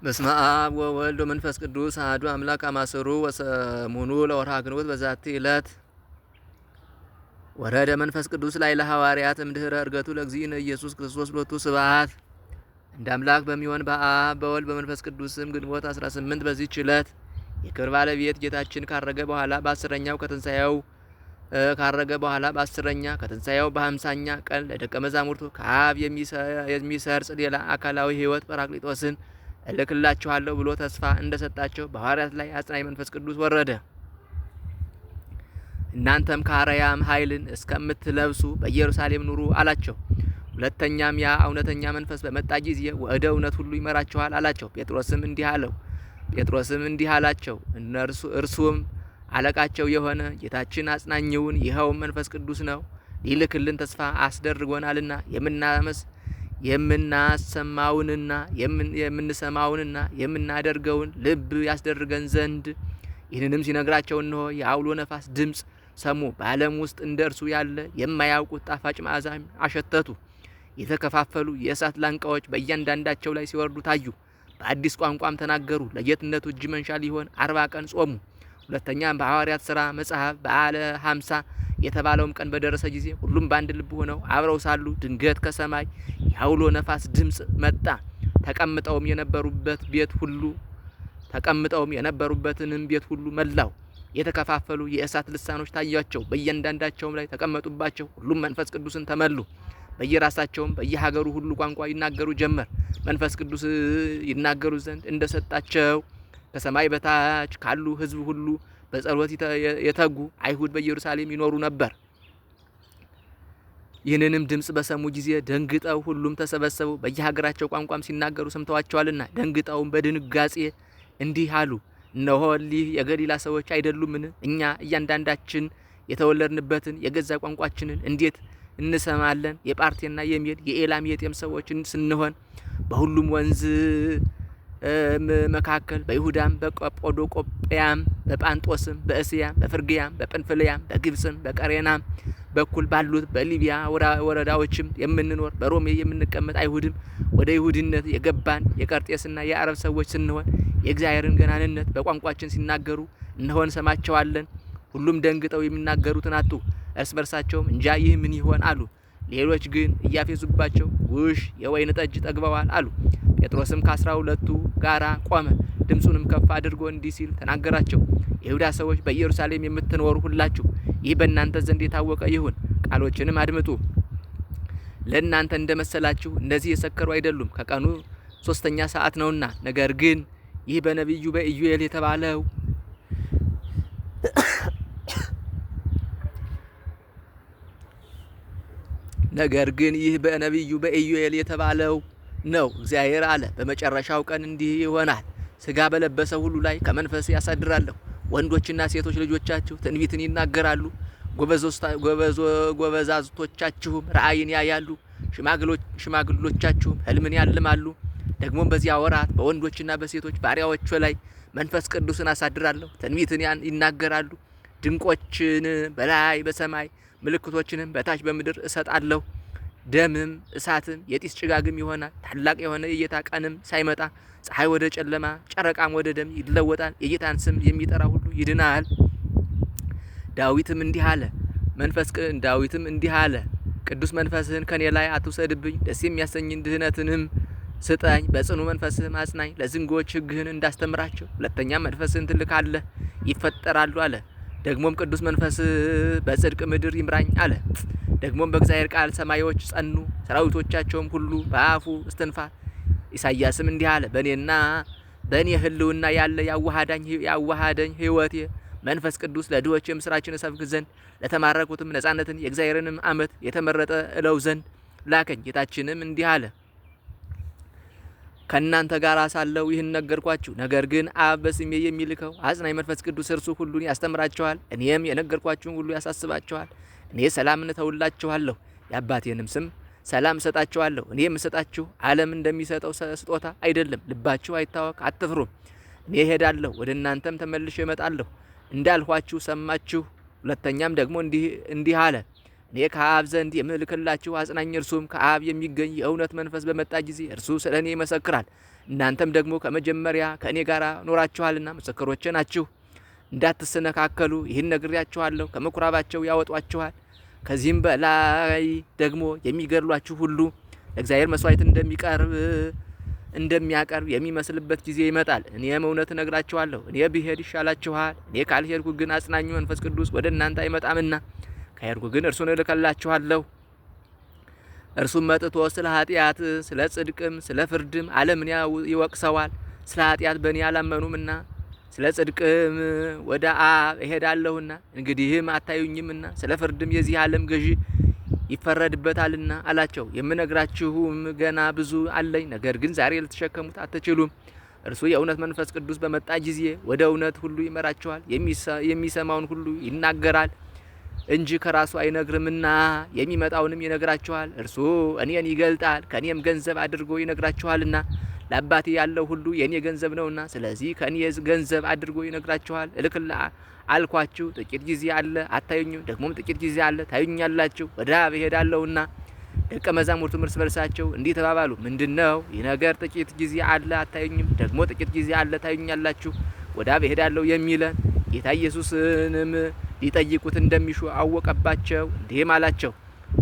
በስመ አብ ወወልድ ወመንፈስ ቅዱስ አሐዱ አምላክ አማሰሩ ወሰሙኑ ለወርኃ ግንቦት በዛቲ ዕለት ወረደ መንፈስ ቅዱስ ላይ ለሐዋርያት እምድኅረ ዕርገቱ ለእግዚእነ ኢየሱስ ክርስቶስ ሎቱ ስብሐት። እንደ አምላክ በሚሆን በአብ በወልድ በመንፈስ ቅዱስም ግንቦት 18 በዚህች ዕለት የክብር ባለቤት ጌታችን ካረገ በኋላ ከትንሣኤው በ50ኛ ቀን ለደቀ መዛሙርቱ ከአብ የሚሰርጽ ሌላ አካላዊ ሕይወት ጰራቅሊጦስን እልክላችኋለሁ ብሎ ተስፋ እንደሰጣቸው በሐዋርያት ላይ አጽናኝ መንፈስ ቅዱስ ወረደ። እናንተም ከአርያም ኃይልን እስከምትለብሱ በኢየሩሳሌም ኑሩ አላቸው። ሁለተኛም ያ እውነተኛ መንፈስ በመጣ ጊዜ ወደ እውነት ሁሉ ይመራችኋል አላቸው። ጴጥሮስም እንዲህ አላቸው፣ እርሱም አለቃቸው የሆነ ጌታችን አጽናኝውን ይኸውም መንፈስ ቅዱስ ነው ሊልክልን ተስፋ አስደርጎናልና የምናሰማውንና የምንሰማውንና የምናደርገውን ልብ ያስደርገን ዘንድ። ይህንንም ሲነግራቸው እነሆ የአውሎ ነፋስ ድምፅ ሰሙ። በዓለም ውስጥ እንደ እርሱ ያለ የማያውቁት ጣፋጭ መዓዛ አሸተቱ። የተከፋፈሉ የእሳት ላንቃዎች በእያንዳንዳቸው ላይ ሲወርዱ ታዩ። በአዲስ ቋንቋም ተናገሩ። ለጌትነቱ እጅ መንሻ ሊሆን 40 ቀን ጾሙ። ሁለተኛም በሐዋርያት ሥራ መጽሐፍ በዓለ 50 የተባለውም ቀን በደረሰ ጊዜ ሁሉም በአንድ ልብ ሆነው አብረው ሳሉ ድንገት ከሰማይ የአውሎ ነፋስ ድምፅ መጣ። ተቀምጠውም የነበሩበትንም ቤት ሁሉ መላው። የተከፋፈሉ የእሳት ልሳኖች ታያቸው፣ በእያንዳንዳቸውም ላይ ተቀመጡባቸው። ሁሉም መንፈስ ቅዱስን ተመሉ። በየራሳቸውም በየሀገሩ ሁሉ ቋንቋ ይናገሩ ጀመር። መንፈስ ቅዱስ ይናገሩ ዘንድ እንደሰጣቸው ከሰማይ በታች ካሉ ሕዝብ ሁሉ በጸሎት የተጉ አይሁድ በኢየሩሳሌም ይኖሩ ነበር። ይህንንም ድምፅ በሰሙ ጊዜ ደንግጠው ሁሉም ተሰበሰቡ። በየሀገራቸው ቋንቋም ሲናገሩ ሰምተዋቸዋልና ደንግጠውም በድንጋጼ እንዲህ አሉ፣ እነሆ እሊህ የገሊላ ሰዎች አይደሉምን? እኛ እያንዳንዳችን የተወለድንበትን የገዛ ቋንቋችንን እንዴት እንሰማለን? የጳርቴና የሜድ የኤላም የጤም ሰዎች ስንሆን በሁሉም ወንዝ መካከል በይሁዳም በቀጶዶቅያም በጳንጦስም በእስያም በፍርግያም በጵንፍልያም በግብጽም በቀሬናም በኩል ባሉት በሊቢያ ወረዳዎችም የምንኖር በሮሜ የምንቀመጥ አይሁድም ወደ ይሁድነት የገባን የቀርጤስና የአረብ ሰዎች ስንሆን የእግዚአብሔርን ገናንነት በቋንቋችን ሲናገሩ እነሆን ሰማቸዋለን። ሁሉም ደንግጠው የሚናገሩትን አጡ። እርስ በርሳቸውም እንጃ ይህ ምን ይሆን አሉ። ሌሎች ግን እያፌዙባቸው ውሽ የወይን ጠጅ ጠግበዋል አሉ። ጴጥሮስም ከ12ቱ ጋራ ቆመ። ድምፁንም ከፍ አድርጎ እንዲህ ሲል ተናገራቸው፣ የይሁዳ ሰዎች በኢየሩሳሌም የምትኖሩ ሁላችሁ ይህ በእናንተ ዘንድ የታወቀ ይሁን፣ ቃሎችንም አድምጡ። ለእናንተ እንደመሰላችሁ እነዚህ የሰከሩ አይደሉም፣ ከቀኑ 3ኛ ሰዓት ነውና። ነገር ግን ይህ በነቢዩ በኢዩኤል የተባለው ነው። እግዚአብሔር አለ፣ በመጨረሻው ቀን እንዲህ ይሆናል፣ ሥጋ በለበሰ ሁሉ ላይ ከመንፈስ ያሳድራለሁ። ወንዶችና ሴቶች ልጆቻችሁ ትንቢትን ይናገራሉ፣ ጎበዛዝቶቻችሁም ራእይን ያያሉ፣ ሽማግሎቻችሁም ሕልምን ያልማሉ። ደግሞም በዚያ ወራት በወንዶችና በሴቶች ባሪያዎች ላይ መንፈስ ቅዱስን አሳድራለሁ፣ ትንቢትን ይናገራሉ። ድንቆችን በላይ በሰማይ ምልክቶችንም በታች በምድር እሰጣለሁ። ደምም እሳትም የጢስ ጭጋግም ይሆናል። ታላቅ የሆነ የጌታ ቀንም ሳይመጣ ፀሐይ ወደ ጨለማ ጨረቃም ወደ ደም ይለወጣል። የጌታን ስም የሚጠራ ሁሉ ይድናል። ዳዊትም እንዲህ አለ፣ ቅዱስ መንፈስህን ከኔ ላይ አትውሰድብኝ፣ ደስ የሚያሰኝን ድህነትንም ስጠኝ። በጽኑ መንፈስህም አጽናኝ፣ ለዝንጎች ሕግህን እንዳስተምራቸው። ሁለተኛም መንፈስህን ትልካለህ ይፈጠራሉ አለ። ደግሞም ቅዱስ መንፈስ በጽድቅ ምድር ይምራኝ አለ። ደግሞም በእግዚአብሔር ቃል ሰማዮች ጸኑ፣ ሰራዊቶቻቸውም ሁሉ በአፉ እስትንፋስ። ኢሳይያስም እንዲህ አለ፣ በእኔ ህልውና ያለ ያዋሃደኝ ሕይወቴ መንፈስ ቅዱስ ለድሆች የምስራችን እሰብክ ዘንድ ለተማረኩትም ነጻነትን የእግዚአብሔርንም ዓመት የተመረጠ እለው ዘንድ ላከኝ። ጌታችንም እንዲህ አለ፣ ከእናንተ ጋር ሳለሁ ይህን ነገርኳችሁ። ነገር ግን አብ በስሜ የሚልከው አጽናኝ መንፈስ ቅዱስ እርሱ ሁሉን ያስተምራችኋል፣ እኔም የነገርኳችሁን ሁሉ ያሳስባችኋል። እኔ ሰላምን እተውላችኋለሁ፣ የአባቴንም ስም ሰላም እሰጣችኋለሁ። እኔ የምሰጣችሁ ዓለም እንደሚሰጠው ስጦታ አይደለም። ልባችሁ አይታወክ፣ አትፍሩም። እኔ እሄዳለሁ፣ ወደ እናንተም ተመልሼ እመጣለሁ እንዳልኋችሁ ሰማችሁ። ሁለተኛም ደግሞ እንዲህ አለ፣ እኔ ከአብ ዘንድ የምልክላችሁ አጽናኝ እርሱም ከአብ የሚገኝ የእውነት መንፈስ በመጣ ጊዜ እርሱ ስለ እኔ ይመሰክራል። እናንተም ደግሞ ከመጀመሪያ ከእኔ ጋር ኖራችኋልና ምስክሮቼ ናችሁ። እንዳትሰነካከሉ ይህን ነግሬያችኋለሁ። ከምኩራባቸው ያወጧችኋል። ከዚህም በላይ ደግሞ የሚገድሏችሁ ሁሉ ለእግዚአብሔር መስዋዕት እንደሚያቀርብ የሚመስልበት ጊዜ ይመጣል። እኔም እውነት እነግራችኋለሁ፣ እኔ ብሄድ ይሻላችኋል። እኔ ካልሄድኩ ግን አጽናኙ መንፈስ ቅዱስ ወደ እናንተ አይመጣምና፣ ከሄድኩ ግን እርሱን እልክላችኋለሁ። እርሱም መጥቶ ስለ ኃጢአት፣ ስለ ጽድቅም፣ ስለ ፍርድም ዓለምን ይወቅሰዋል። ስለ ኃጢአት በእኔ አላመኑምና፣ ስለ ጽድቅም ወደ አብ እሄዳለሁና እንግዲህም አታዩኝምና፣ ስለ ፍርድም የዚህ ዓለም ገዢ ይፈረድበታልና አላቸው። የምነግራችሁም ገና ብዙ አለኝ፣ ነገር ግን ዛሬ ልትሸከሙት አትችሉም። እርሱ የእውነት መንፈስ ቅዱስ በመጣ ጊዜ ወደ እውነት ሁሉ ይመራችኋል። የሚሰማውን ሁሉ ይናገራል እንጂ ከራሱ አይነግርምና የሚመጣውንም ይነግራችኋል። እርሱ እኔን ይገልጣል፣ ከእኔም ገንዘብ አድርጎ ይነግራችኋልና ለአባቴ ያለው ሁሉ የእኔ ገንዘብ ነውና፣ ስለዚህ ከእኔ ገንዘብ አድርጎ ይነግራችኋል። እልክላ አልኳችሁ። ጥቂት ጊዜ አለ አታዩኝም፣ ደግሞም ጥቂት ጊዜ አለ ታዩኛላችሁ። ወደ አብ እሄዳለሁና። ደቀ መዛሙርቱም እርስ በርሳቸው እንዲህ ተባባሉ፣ ምንድነው ይህ ነገር? ጥቂት ጊዜ አለ አታዩኝም፣ ደግሞ ጥቂት ጊዜ አለ ታዩኛላችሁ፣ ወደ አብ እሄዳለሁ የሚለን? ጌታ ኢየሱስንም ሊጠይቁት እንደሚሹ አወቀባቸው፣ እንዲህም አላቸው፣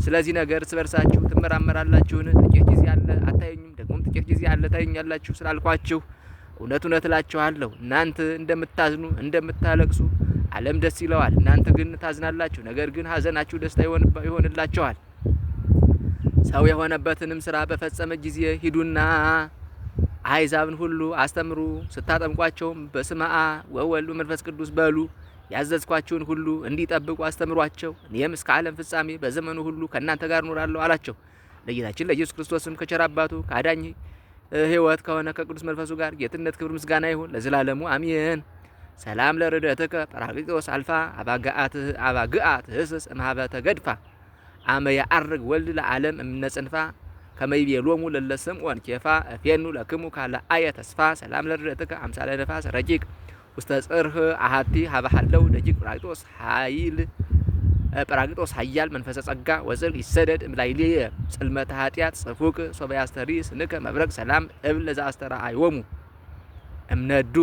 ስለዚህ ነገር እርስ በርሳችሁ ትመራመራላችሁን? ጥቂት ጊዜ አለ አታዩኝም፣ ደግሞም ጥቂት ጊዜ አለ ታዩኛላችሁ ስላልኳችሁ እውነት እውነት እላችኋለሁ፣ እናንተ እንደምታዝኑ እንደምታለቅሱ ዓለም ደስ ይለዋል። እናንተ ግን ታዝናላችሁ፣ ነገር ግን ሐዘናችሁ ደስታ ይሆንላችኋል። ሰው የሆነበትንም ስራ በፈጸመ ጊዜ ሂዱና አሕዛብን ሁሉ አስተምሩ፣ ስታጠምቋቸውም በስመ አብ ወወልድ ወመንፈስ ቅዱስ በሉ። ያዘዝኳችሁን ሁሉ እንዲጠብቁ አስተምሯቸው። እኔም እስከ ዓለም ፍጻሜ በዘመኑ ሁሉ ከእናንተ ጋር እኖራለሁ አላቸው። ለጌታችን ለኢየሱስ ክርስቶስም ከቸር አባቱ ከአዳኝ ሕይወት ከሆነ ከቅዱስ መንፈሱ ጋር ጌትነት ክብር ምስጋና ይሁን ለዘላለሙ አሜን። ሰላም ለርደትከ ጰራቅሊጦስ አልፋ አባግአት ህስስ እምኀበ ተገድፋ አመ ያዐርግ ወልድ ለዓለም እምነጽንፋ ከመይቤሎሙ ለለስምዖን ኬፋ እፌኑ ለክሙ ካልአየ ተስፋ ሰላም ለርደትከ አምሳለ ነፋስ ረቂቅ ውስተ ጽርህ አሐቲ ሀበሃለው ደቂቅ ጰራቅሊጦስ ኃያል መንፈሰ ጸጋ ወጽድቅ ይሰደድ እምላይልየ ጽልመተ ኃጢአት ጽፉቅ ሶበ ያስተሪ ስንከ መብረቅ ሰላም እብል ለዛ አስተርአዮሙ እምነዱ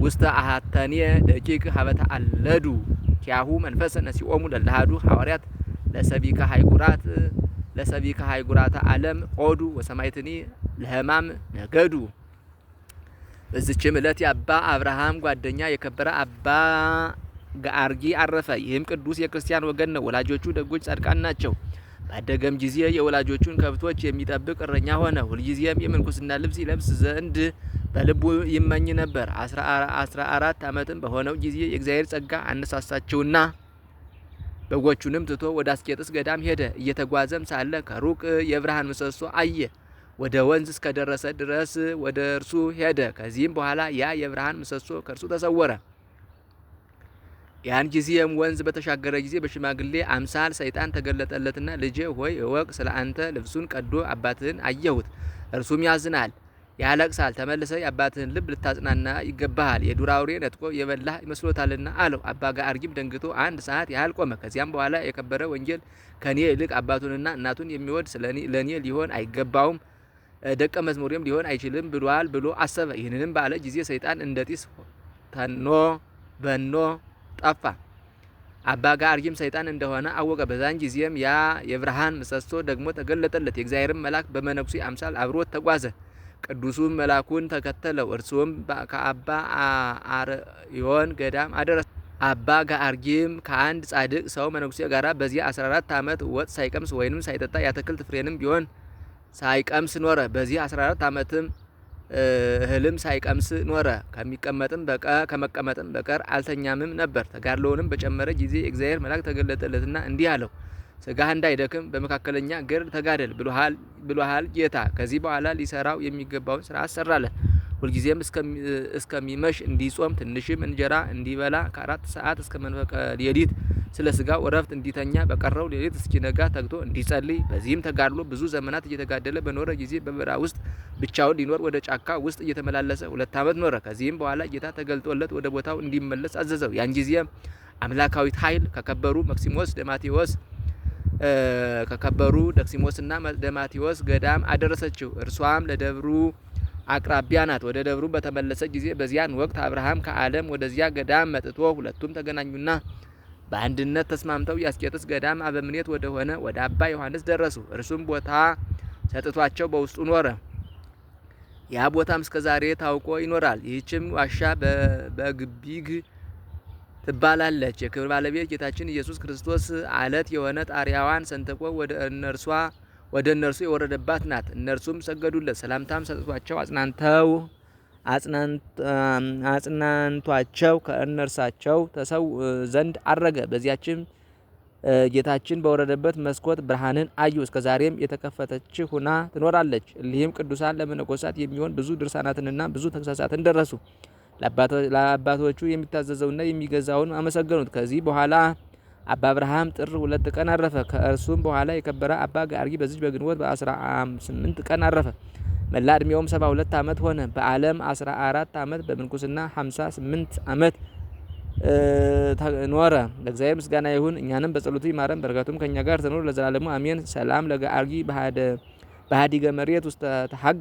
ውስተ አሐተንየ ደቂቅ ሀበተ አለዱ ኪያሁ መንፈሰ ነሲኦሙ ለለሃዱ ሐዋርያት ለሰቢከ ሃይጉራተ ዓለም ኦዱ ወሰማይትኒ ለህማም ነገዱ። በዚችም ዕለት የአባ አብርሃም ጓደኛ የከበረ አባ ገአርጊ አረፈ። ይህም ቅዱስ የክርስቲያን ወገን ነው። ወላጆቹ ደጎች ጻድቃን ናቸው። ባደገም ጊዜ የወላጆቹን ከብቶች የሚጠብቅ እረኛ ሆነ። ሁልጊዜም የምንኩስና ልብስ ይለብስ ዘንድ በልቡ ይመኝ ነበር። 14 ዓመትም በሆነው ጊዜ የእግዚአብሔር ጸጋ አነሳሳቸውና በጎቹንም ትቶ ወደ አስቄጥስ ገዳም ሄደ። እየተጓዘም ሳለ ከሩቅ የብርሃን ምሰሶ አየ። ወደ ወንዝ እስከደረሰ ድረስ ወደ እርሱ ሄደ። ከዚህም በኋላ ያ የብርሃን ምሰሶ ከእርሱ ተሰወረ። ያን ጊዜም ወንዝ በተሻገረ ጊዜ በሽማግሌ አምሳል ሰይጣን ተገለጠለትና ልጄ ሆይ እወቅ፣ ስለ አንተ ልብሱን ቀዶ አባትህን አየሁት፣ እርሱም ያዝናል ያለቅሳል። ተመልሰ የአባትህን ልብ ልታጽናና ይገባሃል፣ የዱር አውሬ ነጥቆ የበላህ ይመስሎታልና አለው። አባ ገአርጊም ደንግጦ 1 ሰዓት ያህል ቆመ። ከዚያም በኋላ የከበረ ወንጌል ከኔ ይልቅ አባቱንና እናቱን የሚወድ ለኔ ሊሆን አይገባውም፣ ደቀ መዝሙሬም ሊሆን አይችልም ብሏል ብሎ አሰበ። ይህንንም ባለ ጊዜ ሰይጣን እንደ ጢስ ተኖ በኖ ጠፋ። አባ ገአርጊም ሰይጣን እንደሆነ አወቀ። በዛን ጊዜም ያ የብርሃን ምሰሶ ደግሞ ተገለጠለት። የእግዚአብሔርን መልአክ በመነኩሴ አምሳል አብሮት ተጓዘ። ቅዱሱም መልአኩን ተከተለው። እርሱም ከአባ አርዮን ገዳም አደረሰ። አባ ገአርጊም ከአንድ ጻድቅ ሰው መነኩሴ ጋራ በዚያ 14 ዓመት ወጥ ሳይቀምስ ወይንም ሳይጠጣ የአትክልት ፍሬንም ቢሆን ሳይቀምስ ኖረ። በዚህ 14 ዓመትም እህልም ሳይቀምስ ኖረ። ከመቀመጥም በቀር አልተኛምም ነበር። ተጋድሎውንም በጨመረ ጊዜ እግዚአብሔር መልአክ ተገለጠለትና እንዲህ አለው፣ ስጋህ እንዳይደክም በመካከለኛ ገድል ተጋደል ብሎሃል ጌታ። ከዚህ በኋላ ሊሰራው የሚገባውን ስራ አሰራለት። ሁልጊዜም እስከሚመሽ እንዲጾም ትንሽም እንጀራ እንዲበላ ከ4 ሰዓት እስከ መንፈቀ ሌሊት ስለ ስጋው እረፍት እንዲተኛ በቀረው ሌሊት እስኪነጋ ተግቶ እንዲጸልይ። በዚህም ተጋድሎ ብዙ ዘመናት እየተጋደለ በኖረ ጊዜ በበረሃ ውስጥ ብቻውን ሊኖር ወደ ጫካ ውስጥ እየተመላለሰ 2 ዓመት ኖረ። ከዚህም በኋላ ጌታ ተገልጦለት ወደ ቦታው እንዲመለስ አዘዘው። ያን ጊዜም አምላካዊት ኃይል ከከበሩ ደክሲሞስና ደማቴዎስ ገዳም አደረሰችው። እርሷም ለደብሩ አቅራቢያ ናት። ወደ ደብሩ በተመለሰ ጊዜ በዚያን ወቅት አብርሃም ከዓለም ወደዚያ ገዳም መጥቶ ሁለቱም ተገናኙና በአንድነት ተስማምተው የአስቄጥስ ገዳም አበምኔት ወደሆነ ወደ አባ ዮሐንስ ደረሱ። እርሱም ቦታ ሰጥቷቸው በውስጡ ኖረ። ያ ቦታም እስከዛሬ ታውቆ ይኖራል። ይህችም ዋሻ በግቢግ ትባላለች። የክብር ባለቤት ጌታችን ኢየሱስ ክርስቶስ አለት የሆነ ጣሪያዋን ሰንጥቆ ወደ እነርሱ የወረደባት ናት። እነርሱም ሰገዱለት። ሰላምታም ሰጥቷቸው አጽናንቷቸው ከእነርሳቸው ተሰው ዘንድ አረገ። በዚያችም ጌታችን በወረደበት መስኮት ብርሃንን አዩ። እስከዛሬም የተከፈተች ሁና ትኖራለች። እሊህም ቅዱሳን ለመነኮሳት የሚሆን ብዙ ድርሳናትንና ብዙ ተግሳጻትን ደረሱ። ለአባቶቹ የሚታዘዘውና የሚገዛውን አመሰገኑት። ከዚህ በኋላ አባ አብርሃም ጥር 2 ቀን አረፈ። ከእርሱም በኋላ የከበረ አባ ጋርጊ በዚች በግንቦት በ18 ቀን አረፈ። መላ ዕድሜውም 72 ዓመት ሆነ። በዓለም 14 ዓመት በምንኩስና 58 ዓመት ኖረ። ለእግዚአብሔር ምስጋና ይሁን፣ እኛንም በጸሎቱ ይማረን፣ በረከቱም ከእኛ ጋር ትኑር ለዘላለሙ አሜን። ሰላም ለጋርጊ በሃዲገ መሬት ውስተ ተሐግ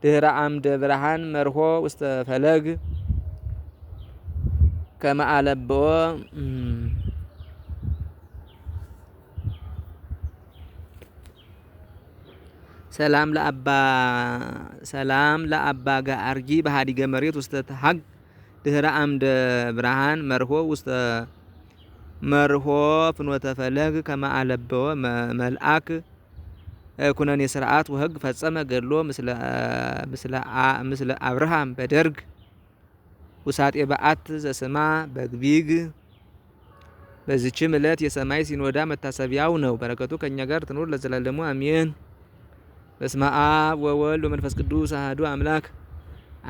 ድህረ አምደ ብርሃን መርሆ ውስተ ፈለግ ከመአለብኦ ሰላም ለአባ ጋርጊ በሃዲገ መሬት ውስተ ተሐግ ድህረ አምደ ብርሃን መርሆ ፍኖተ ፈለግ ከመአለብኦ መልአክ ኩነኔ ስርዓት ወህግ ፈጸመ ገድሎ ምስለ አብርሃም በደርግ ውሳጤ በዓት ዘስማ በግቢግ። በዚችም ዕለት የሰማይ ሲኖዳ መታሰቢያው ነው። በረከቱ ከእኛ ጋር ትኑር ለዘላለሙ አሜን። በስመ አብ ወወልድ ወመንፈስ ቅዱስ አሐዱ አምላክ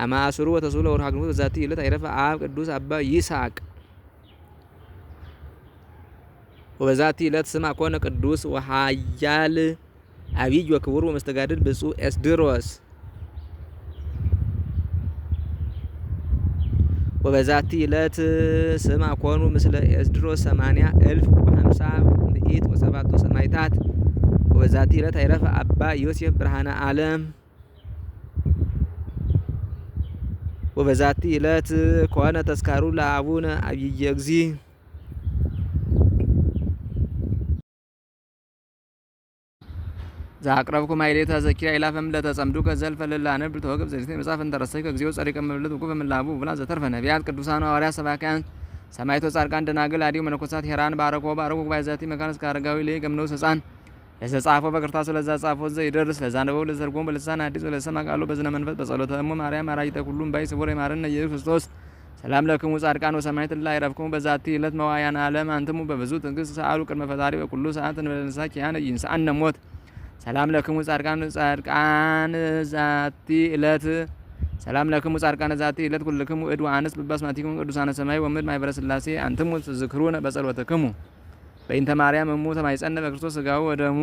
አማስሩ ወተስዑ ለወርኃ ግንቦት በዛቲ ዕለት አይረፈ አብ ቅዱስ አባ ይስሐቅ። ወበዛቲ ዕለት ስማ ኮነ ቅዱስ ወኃያል አብይ ወክቡር ወመስተጋድል ብፁዕ ኤስድሮስ። ወበዛቲ ዕለት ስማ ኮኑ ምስለ ኤስድሮስ 80,050 ሰማዕታት። ወበዛቲ ዕለት አይረፈ አባ ዮሴፍ ብርሃነ ዓለም። ወበዛቲ ዕለት ኮነ ተስካሩ ለአቡነ አብየ እግዚእ። ዛቅረብኩ ማይሌታ ዘኪራ ኢላፈም ለተጸምዱ ከዘልፈ ለላነብ ተወግብ ዘሪት መጻፍ እንተረሰይ ከግዚኦ ጸሪቀ መብለት ወቁ በመላቡ ብላ ዘተርፈ ነቢያት ቅዱሳን ሐዋርያት ሰባክያን ሰማዕቶ ጻድቃን ደናግል አዲው መነኮሳት ሄራን ባረኮ ባይዛቲ መካነስ ካረጋዊ ላይ ገምነው ሰጻን ለዘጻፎ በቅርታሱ ለዛ ጻፎ ዘ ይደርስ ለዛነበው ለዘርጎም በልሳን አዲስ ለሰማ ቃሉ በዝነ መንፈስ በጸሎተ እሙ ማርያም አራጅተ ሁሉም ባይ ስቡር ይማረን ኢየሱስ ክርስቶስ። ሰላም ለክሙ ጻድቃን ወሰማዕት ላይ ረፍኩሙ በዛቲ ዕለት መዋያን ዓለም አንትሙ በብዙ ትዕግስት ሰአሉ ቅድመ ፈጣሪ በኩሉ ሰዓት እንበለንሳ ኪያነ ይንሳአነ ሞት። ሰላም ለክሙ ጻድቃን ዛቲ ዕለት ሰላም ለክሙ ጻድቃን ዛቲ ዕለት ኩልክሙ እድ ወአንስ በባስማቲኩም ቅዱሳነ ሰማይ ወምድር ማኅበረ ሥላሴ አንትሙ ትዝክሩነ በጸሎተክሙ በእንተ ማርያም እሙ ተማይጸነ በክርስቶስ ሥጋው ወደሙ